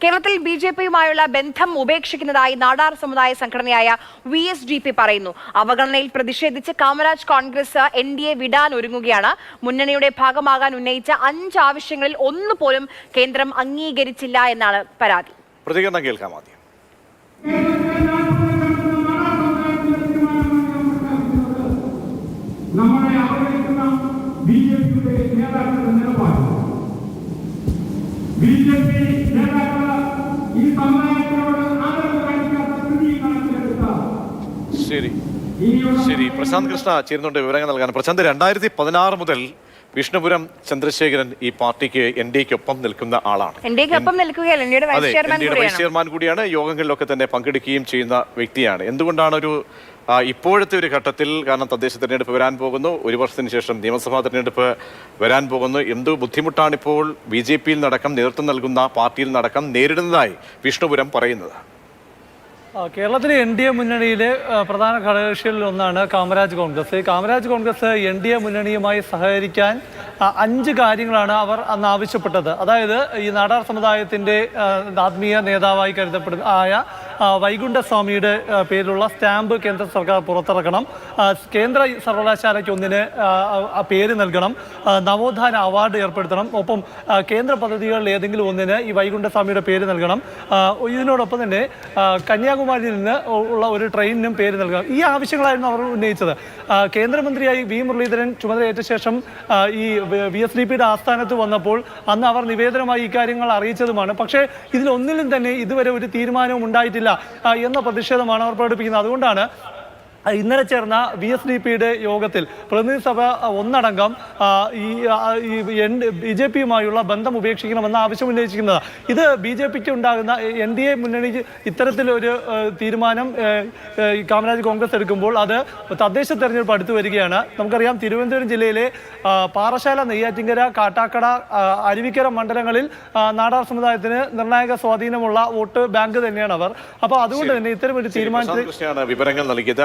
കേരളത്തിൽ ബിജെപിയുമായുള്ള ബന്ധം ഉപേക്ഷിക്കുന്നതായി നാടാർ സമുദായ സംഘടനയായ VSDP പറയുന്നു. അവഗണനയിൽ പ്രതിഷേധിച്ച് കാമരാജ് കോൺഗ്രസ് NDA വിടാൻ ഒരുങ്ങുകയാണ്. മുന്നണിയുടെ ഭാഗമാകാൻ ഉന്നയിച്ച 5 ആവശ്യങ്ങളിൽ ഒന്നുപോലും കേന്ദ്രം അംഗീകരിച്ചില്ല എന്നാണ് പരാതി. പ്രതികരണം കേൾക്കാം ആദ്യം. നമ്മളെ അവഗണിക്കുന്ന ബിജെപിയുടെ നേതാക്കളുടെ നിലപാട്, ബിജെപി നേതാക്കൾ ഈ സമുദായത്തോട് ആദരവ് കാണിക്കാത്ത സ്ഥിതി കണക്കിലെടുത്ത ശരി പ്രശാന്ത് കൃഷ്ണ ചേരുന്നുണ്ട് വിവരങ്ങൾ നൽകാൻ. പ്രശാന്ത്, 2016 മുതൽ വിഷ്ണുപുരം ചന്ദ്രശേഖരൻ ഈ പാർട്ടിക്ക് NDAയ്ക്കൊപ്പം നിൽക്കുന്ന ആളാണ്. വൈസ് ചെയർമാൻ കൂടിയാണ്. യോഗങ്ങളിലൊക്കെ തന്നെ പങ്കെടുക്കുകയും ചെയ്യുന്ന വ്യക്തിയാണ്. എന്തുകൊണ്ടാണ് ഇപ്പോഴത്തെ ഒരു ഘട്ടത്തിൽ, കാരണം തദ്ദേശ തെരഞ്ഞെടുപ്പ് വരാൻ പോകുന്നു, 1 വർഷത്തിന് ശേഷം നിയമസഭാ തെരഞ്ഞെടുപ്പ് വരാൻ പോകുന്നു, എന്ത് ബുദ്ധിമുട്ടാണ് ഇപ്പോൾ BJPയിൽ നടക്കം നേതൃത്വം നൽകുന്ന പാർട്ടിയിൽ നടക്കം നേരിടുന്നതായി വിഷ്ണുപുരം പറയുന്നത്? കേരളത്തിലെ NDA മുന്നണിയിലെ പ്രധാന ഘടകകക്ഷികളിൽ ഒന്നാണ് കാമരാജ് കോൺഗ്രസ്. കാമരാജ് കോൺഗ്രസ് NDA മുന്നണിയുമായി സഹകരിക്കാൻ 5 കാര്യങ്ങളാണ് അവർ അന്ന് ആവശ്യപ്പെട്ടത്. അതായത് ഈ നാടാർ സമുദായത്തിൻ്റെ ആത്മീയ നേതാവായി കരുതപ്പെടുന്ന വൈകുണ്ഠസ്വാമിയുടെ പേരിലുള്ള സ്റ്റാമ്പ് കേന്ദ്ര സർക്കാർ പുറത്തിറക്കണം. കേന്ദ്ര സർവകലാശാലയ്ക്ക് ഒന്നിന് പേര് നൽകണം. നവോത്ഥാന അവാർഡ് ഏർപ്പെടുത്തണം. ഒപ്പം കേന്ദ്ര പദ്ധതികളിൽ ഏതെങ്കിലും ഒന്നിന് ഈ വൈകുണ്ഠസ്വാമിയുടെ പേര് നൽകണം. ഇതിനോടൊപ്പം തന്നെ കന്യാകുമാരിയിൽ നിന്ന് ഉള്ള ഒരു ട്രെയിനിനും പേര് നൽകണം. ഈ ആവശ്യങ്ങളായിരുന്നു അവർ ഉന്നയിച്ചത്. കേന്ദ്രമന്ത്രിയായി V മുരളീധരൻ ചുമതലയേറ്റ ശേഷം ഈ VSDPയുടെ ആസ്ഥാനത്ത് വന്നപ്പോൾ അന്ന് അവർ നിവേദനമായി ഇക്കാര്യങ്ങൾ അറിയിച്ചതുമാണ്. പക്ഷേ ഇതിലൊന്നിലും തന്നെ ഇതുവരെ ഒരു തീരുമാനവും ഉണ്ടായിട്ടില്ല എന്ന പ്രതിഷേധമാണ് അവർ പ്രകടിപ്പിക്കുന്നത്. അതുകൊണ്ടാണ് ഇന്നലെ ചേർന്ന VSDPയുടെ യോഗത്തിൽ പ്രതിനിധി സഭ ഒന്നടങ്കം ഈ BJPയുമായുള്ള ബന്ധം ഉപേക്ഷിക്കണമെന്ന ആവശ്യം ഉന്നയിച്ചിരിക്കുന്നത്. ഇത് BJPക്ക് ഉണ്ടാകുന്ന NDA മുന്നണിക്ക് ഇത്തരത്തിലൊരു തീരുമാനം കാമരാജ് കോൺഗ്രസ് എടുക്കുമ്പോൾ അത് തദ്ദേശ തെരഞ്ഞെടുപ്പ് അടുത്ത് വരികയാണ്. നമുക്കറിയാം, തിരുവനന്തപുരം ജില്ലയിലെ പാറശാല, നെയ്യാറ്റിങ്കര, കാട്ടാക്കട, അരുവിക്കര മണ്ഡലങ്ങളിൽ നാടാർ സമുദായത്തിന് നിർണായക സ്വാധീനമുള്ള വോട്ട് ബാങ്ക് തന്നെയാണ് അവർ. അപ്പോൾ അതുകൊണ്ട് തന്നെ ഇത്തരം ഒരു തീരുമാനത്തിൽ വിവരങ്ങൾ നൽകിയത്.